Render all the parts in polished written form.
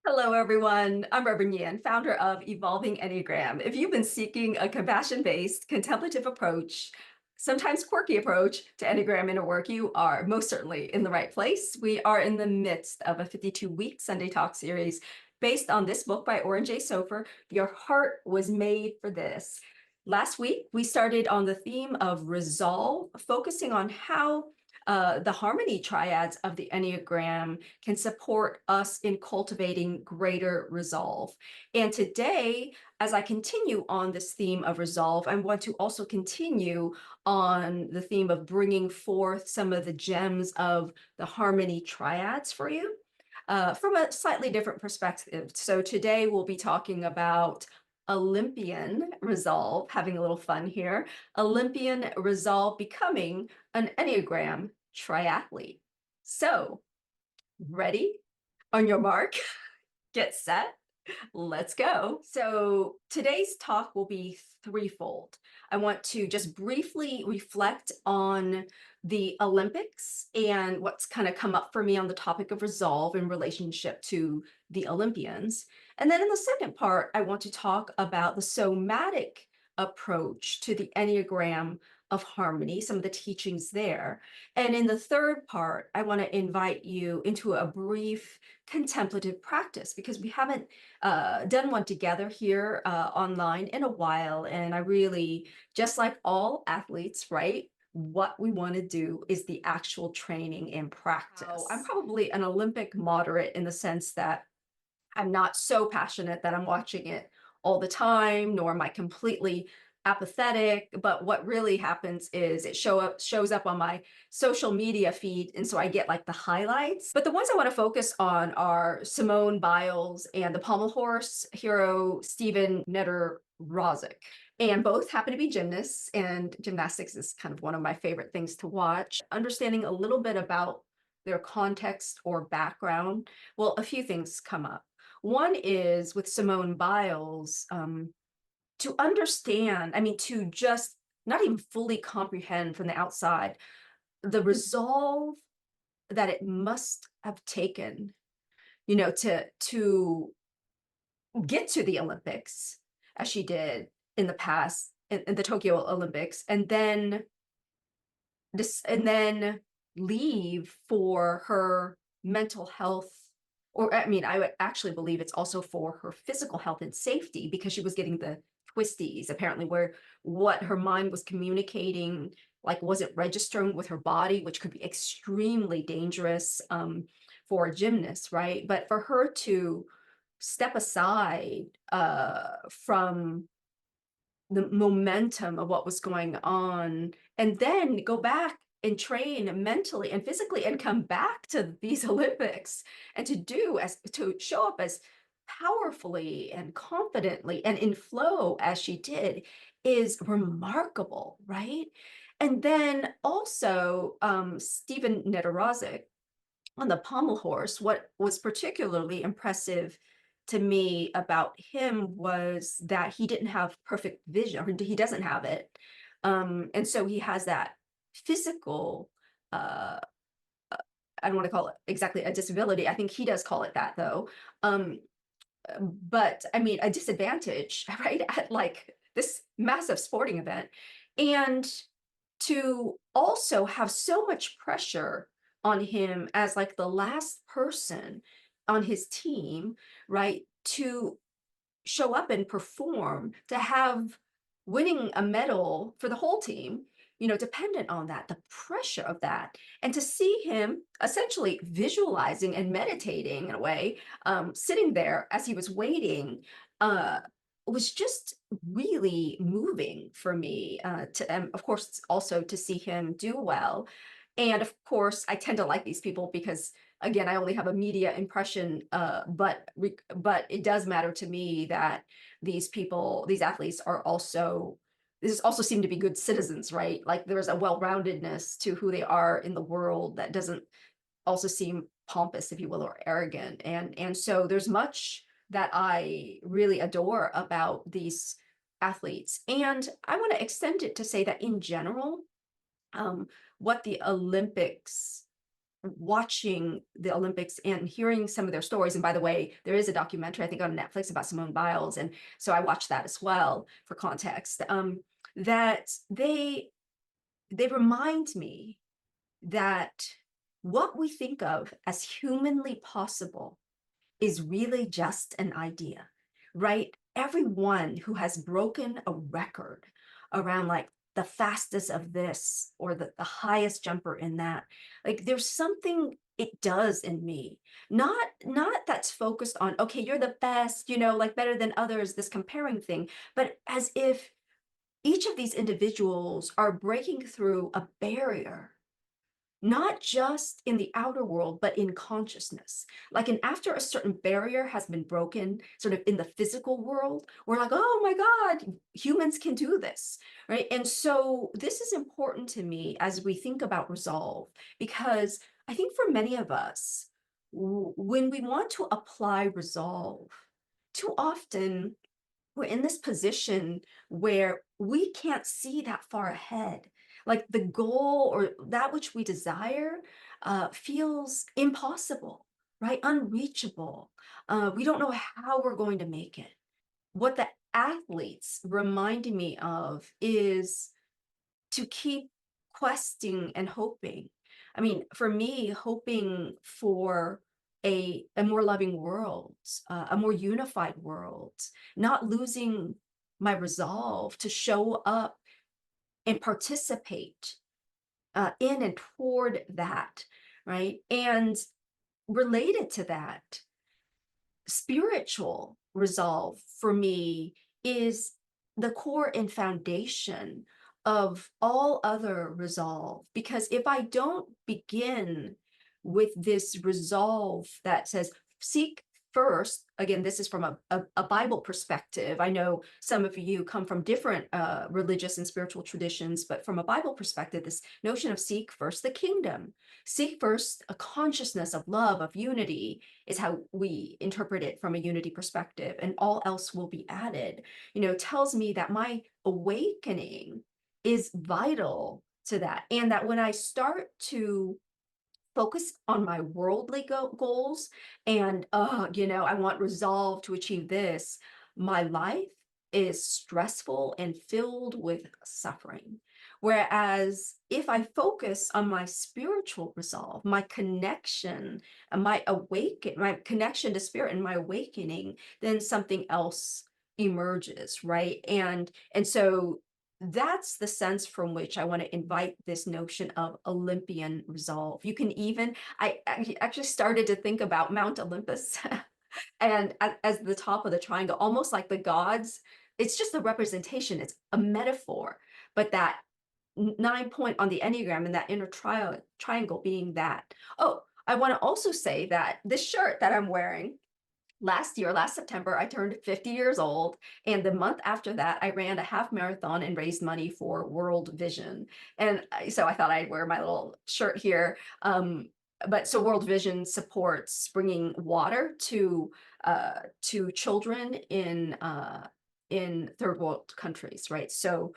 Hello, everyone. I'm Reverend Nhien, founder of Evolving Enneagram. If you've been seeking a compassion-based, contemplative approach, sometimes quirky approach to Enneagram inner work, you are most certainly in the right place. We are in the midst of a 52-week Sunday Talk series based on this book by Oren Sofer, Your Heart Was Made for This. Last week, we started on the theme of resolve, focusing on how the harmony triads of the Enneagram can support us in cultivating greater resolve. And today, as I continue on this theme of resolve, I want to also continue on the theme of bringing forth some of the gems of the harmony triads for you from a slightly different perspective. So today we'll be talking about Olympian Resolve, having a little fun here. Olympian Resolve becoming an Enneagram Triathlete. So, ready? On your mark, get set, let's go. So today's talk will be threefold. I want to just briefly reflect on the Olympics and what's kind of come up for me on the topic of resolve in relationship to the Olympians. And then in the second part, I want to talk about the somatic approach to the Enneagram of harmony, some of the teachings there. And in the third part, I want to invite you into a brief contemplative practice because we haven't done one together here online in a while. And I really, just like all athletes, right? What we want to do is the actual training and practice. I'm probably an Olympic moderate in the sense that I'm not so passionate that I'm watching it all the time, nor am I completely apathetic. But what really happens is it shows up on my social media feed, and so I get like the highlights. But the ones I want to focus on are Simone Biles and the pommel horse hero Stephen Netter-Rozic. And both happen to be gymnasts, and gymnastics is kind of one of my favorite things to watch. Understanding a little bit about their context or background, well, a few things come up. One is with Simone Biles, to understand, to just not even fully comprehend from the outside, the resolve that it must have taken, to get to the Olympics as she did in the past, in the Tokyo Olympics, and then leave for her mental health. Or, I would actually believe it's also for her physical health and safety because she was getting the twisties, apparently, where what her mind was communicating, like, wasn't registering with her body, which could be extremely dangerous for a gymnast, right? But for her to step aside from the momentum of what was going on and then go back and train mentally and physically and come back to these Olympics and to show up as powerfully and confidently and in flow as she did is remarkable, right? And then also Stephen Netter-Rozic on the pommel horse, what was particularly impressive to me about him was that he didn't have perfect vision, or he doesn't have it. And so he has that physical, uh, I don't want to call it exactly a disability. I think he does call it that though. But a disadvantage, right? At like this massive sporting event. And to also have so much pressure on him as like the last person on his team, right? To show up and perform, to have winning a medal for the whole team, dependent on that, the pressure of that, and to see him essentially visualizing and meditating in a way, sitting there as he was waiting, was just really moving for me. Of course, also to see him do well. And of course, I tend to like these people because, again, I only have a media impression, but it does matter to me that these athletes are also seem to be good citizens, right? Like there's a well-roundedness to who they are in the world that doesn't also seem pompous, if you will, or arrogant. And so there's much that I really adore about these athletes. And I want to extend it to say that in general, what the Olympics watching the Olympics and hearing some of their stories, and by the way, there is a documentary, I think on Netflix, about Simone Biles, and so I watched that as well for context, that they remind me that what we think of as humanly possible is really just an idea, right? Everyone who has broken a record around like the fastest of this or the highest jumper in that, like there's something it does in me, not that's focused on, okay, you're the best, you know, like better than others, this comparing thing, but as if each of these individuals are breaking through a barrier, not just in the outer world, but in consciousness. Like, and after a certain barrier has been broken, sort of in the physical world, we're like, oh my God, humans can do this, right? And so this is important to me as we think about resolve, because I think for many of us, when we want to apply resolve, too often we're in this position where we can't see that far ahead. Like the goal or that which we desire feels impossible, right? Unreachable. We don't know how we're going to make it. What the athletes reminded me of is to keep questing and hoping. I mean, for me, hoping for a more loving world, a more unified world, not losing my resolve to show up and participate in and toward that, right? And related to that, spiritual resolve for me is the core and foundation of all other resolve. Because if I don't begin with this resolve that says, seek first, again, this is from a Bible perspective. I know some of you come from different religious and spiritual traditions, but from a Bible perspective, this notion of seek first the kingdom, seek first a consciousness of love, of unity, is how we interpret it from a unity perspective, and all else will be added, you know, tells me that my awakening is vital to that. And that when I start to focus on my worldly goals and, you know, I want resolve to achieve this, my life is stressful and filled with suffering. Whereas if I focus on my spiritual resolve, my connection, and my connection to spirit and my awakening, then something else emerges, right? And so that's the sense from which I want to invite this notion of Olympian resolve. You can even, I actually started to think about Mount Olympus and as the top of the triangle, almost like the gods. It's just a representation, it's a metaphor, but that 9 point on the Enneagram and that inner triangle being that. Oh, I want to also say that this shirt that I'm wearing, last September, I turned 50 years old. And the month after that, I ran a half marathon and raised money for World Vision. And so I thought I'd wear my little shirt here. But so World Vision supports bringing water to children in third world countries, right? So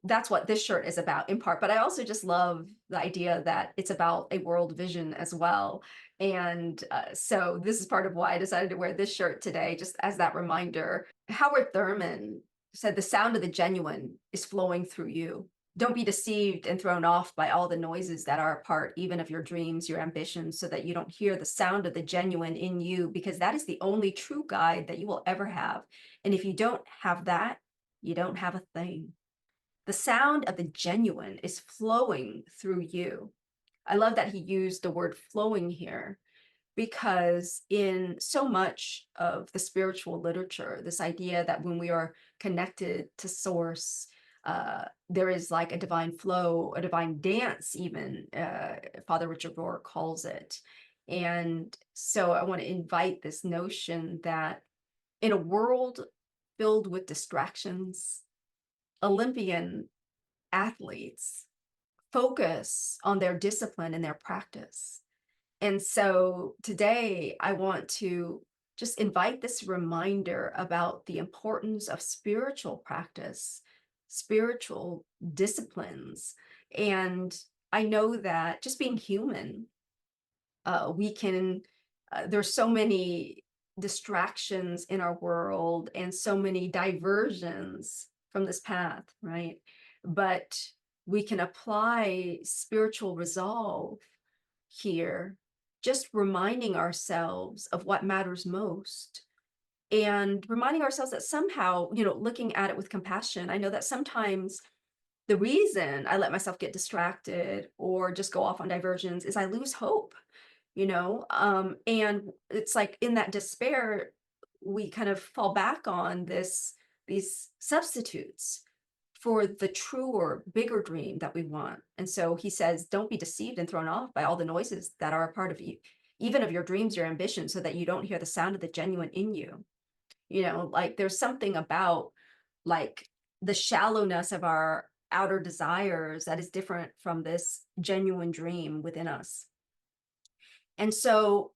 that's what this shirt is about in part. But I also just love the idea that it's about a world vision as well. And so this is part of why I decided to wear this shirt today, just as that reminder. Howard Thurman said, the sound of the genuine is flowing through you. Don't be deceived and thrown off by all the noises that are a part, even of your dreams, your ambitions, so that you don't hear the sound of the genuine in you, because that is the only true guide that you will ever have. And if you don't have that, you don't have a thing. The sound of the genuine is flowing through you. I love that he used the word flowing here, because in so much of the spiritual literature, this idea that when we are connected to source, there is like a divine flow, a divine dance, even Father Richard Rohr calls it. And so I want to invite this notion that in a world filled with distractions, Olympian athletes focus on their discipline and their practice. And so today I want to just invite this reminder about the importance of spiritual practice, spiritual disciplines. And I know that just being human, We can, there's so many distractions in our world and so many diversions from this path, right? But we can apply spiritual resolve here, just reminding ourselves of what matters most and reminding ourselves that somehow, looking at it with compassion. I know that sometimes the reason I let myself get distracted or just go off on diversions is I lose hope, and it's like in that despair, we kind of fall back on these substitutes for the truer, bigger dream that we want. And so he says, don't be deceived and thrown off by all the noises that are a part of you, even of your dreams, your ambitions, so that you don't hear the sound of the genuine in you. Like there's something about like the shallowness of our outer desires that is different from this genuine dream within us. And so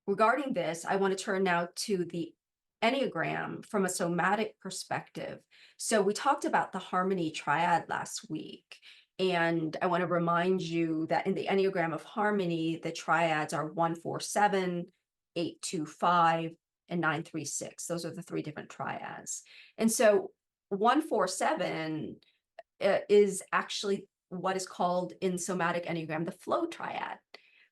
regarding this, I want to turn now to the Enneagram from a somatic perspective. So we talked about the harmony triad last week. And I want to remind you that in the Enneagram of harmony, the triads are 147, 825, and 936. Those are the three different triads. And so 147 is actually what is called in somatic Enneagram the flow triad.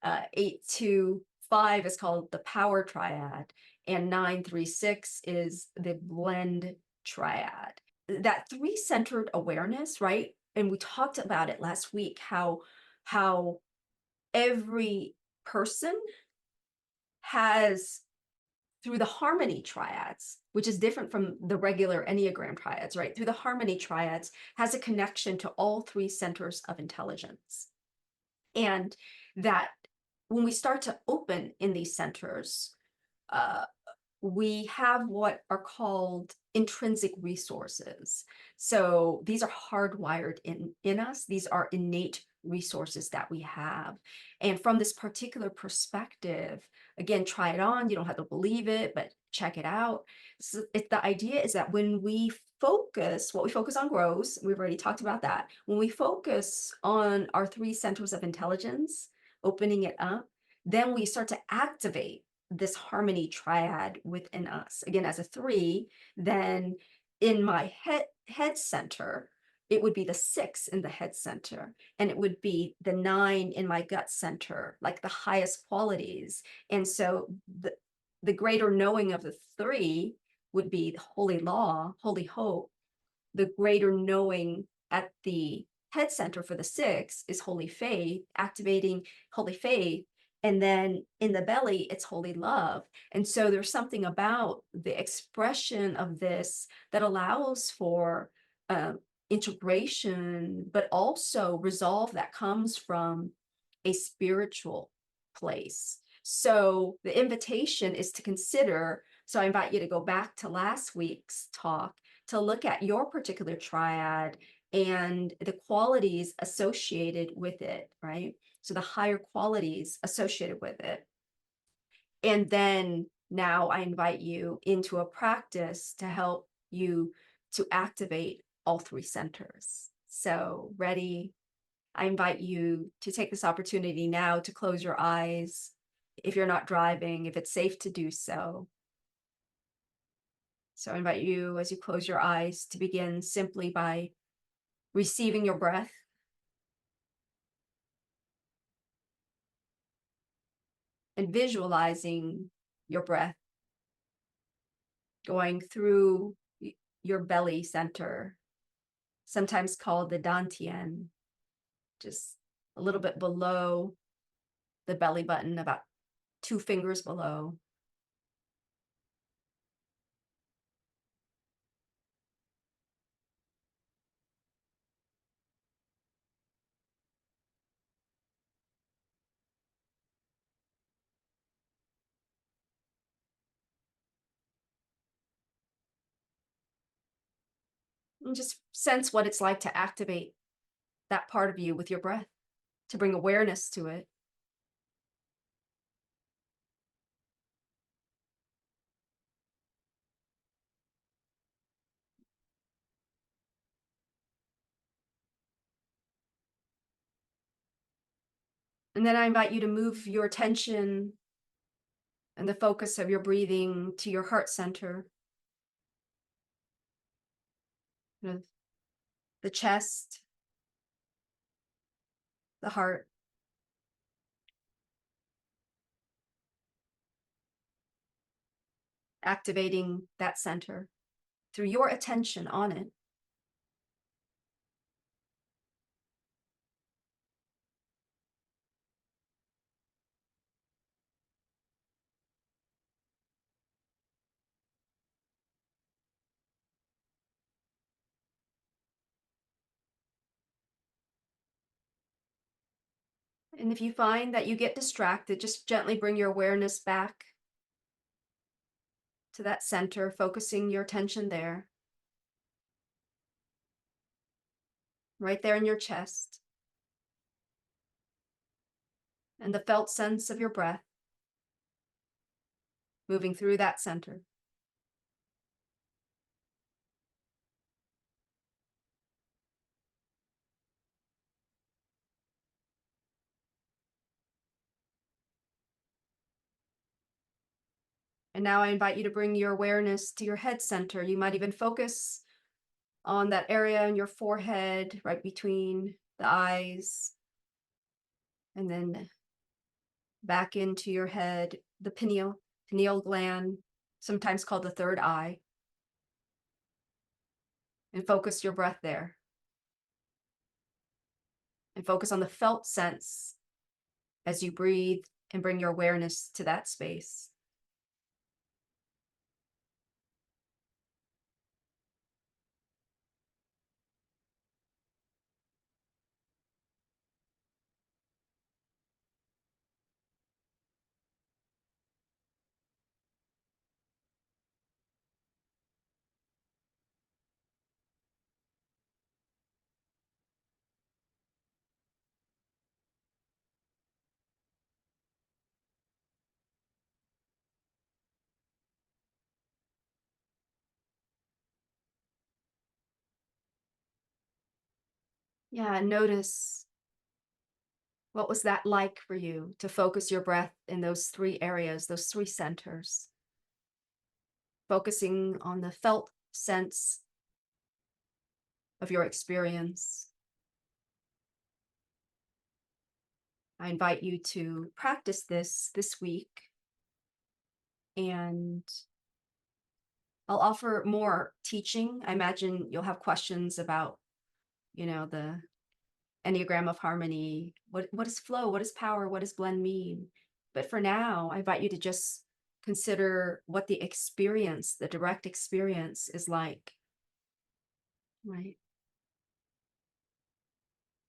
825 is called the power triad, and 936 is the blend triad. That three-centered awareness, right? And we talked about it last week, how every person has, through the harmony triads, which is different from the regular Enneagram triads, right? Through the harmony triads, has a connection to all three centers of intelligence. And that when we start to open in these centers, we have what are called intrinsic resources. So these are hardwired in us. These are innate resources that we have. And from this particular perspective, again, try it on. You don't have to believe it, but check it out. So the idea is that when we focus, what we focus on grows. We've already talked about that. When we focus on our three centers of intelligence, opening it up, then we start to activate this harmony triad within us. Again, as a three, then in my head center, it would be the 6 in the head center, and it would be the 9 in my gut center, like the highest qualities. And so the greater knowing of the 3 would be the holy law, holy hope. The greater knowing at the head center for the 6 is holy faith, activating holy faith. And then in the belly, it's holy love. And so there's something about the expression of this that allows for integration, but also resolve that comes from a spiritual place. So the invitation is to consider. So I invite you to go back to last week's talk to look at your particular triad and the qualities associated with it, right? So the higher qualities associated with it. And then now I invite you into a practice to help you to activate all three centers. So ready? I invite you to take this opportunity now to close your eyes. If you're not driving, if it's safe to do so. So I invite you, as you close your eyes, to begin simply by receiving your breath. And visualizing your breath going through your belly center, sometimes called the Dantian, just a little bit below the belly button, about 2 fingers below. And just sense what it's like to activate that part of you with your breath, to bring awareness to it. And then I invite you to move your attention and the focus of your breathing to your heart center, the chest, the heart. Activating that center through your attention on it. And if you find that you get distracted, just gently bring your awareness back to that center, focusing your attention there, right there in your chest, and the felt sense of your breath moving through that center. And now I invite you to bring your awareness to your head center. You might even focus on that area in your forehead, right between the eyes, and then back into your head, the pineal gland, sometimes called the third eye, and focus your breath there. And focus on the felt sense as you breathe and bring your awareness to that space. Yeah, notice what was that like for you to focus your breath in those three areas, those three centers, focusing on the felt sense of your experience. I invite you to practice this week, and I'll offer more teaching. I imagine you'll have questions about, the Enneagram of harmony. What is flow? What is power? What does blend mean? But for now, I invite you to just consider what the experience, the direct experience is like, right?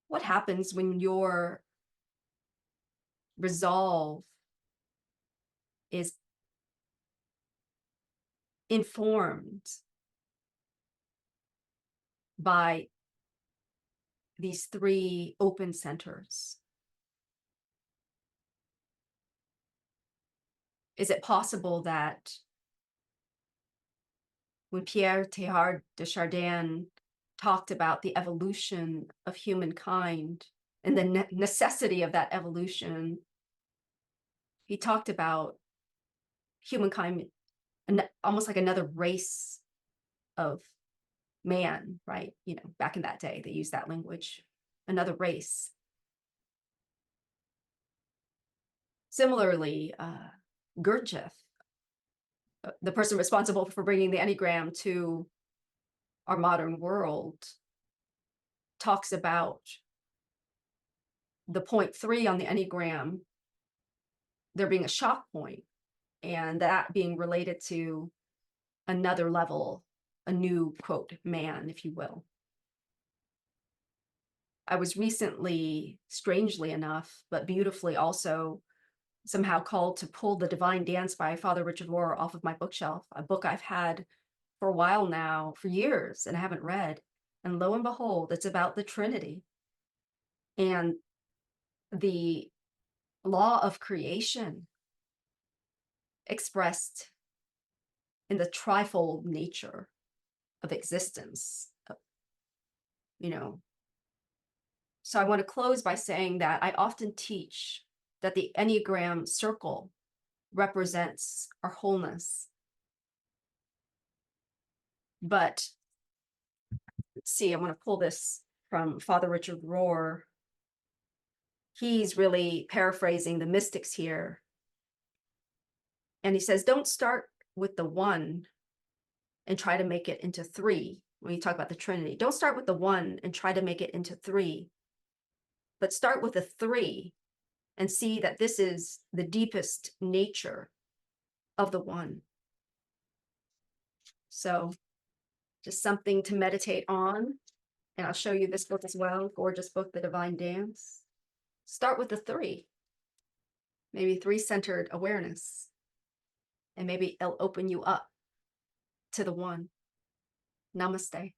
What happens when your resolve is informed by these three open centers? Is it possible that when Pierre Teilhard de Chardin talked about the evolution of humankind and the necessity of that evolution, he talked about humankind almost like another race of man, right? Back in that day, they used that language, another race. Similarly, Gurdjieff, the person responsible for bringing the Enneagram to our modern world, talks about the point 3 on the Enneagram, there being a shock point, and that being related to another level, a new, quote, man, if you will. I was recently, strangely enough, but beautifully also, somehow called to pull The Divine Dance by Father Richard Rohr off of my bookshelf, a book I've had for a while now, for years, and I haven't read. And lo and behold, it's about the Trinity and the law of creation expressed in the trifold nature of existence, So I want to close by saying that I often teach that the Enneagram circle represents our wholeness. But let's see, I want to pull this from Father Richard Rohr. He's really paraphrasing the mystics here. And he says, don't start with the one and try to make it into three. When you talk about the Trinity, don't start with the one and try to make it into three, but start with a three and see that this is the deepest nature of the one. So just something to meditate on. And I'll show you this book as well, gorgeous book, The Divine Dance. Start with the three, maybe three-centered awareness, and maybe it'll open you up to the one. Namaste.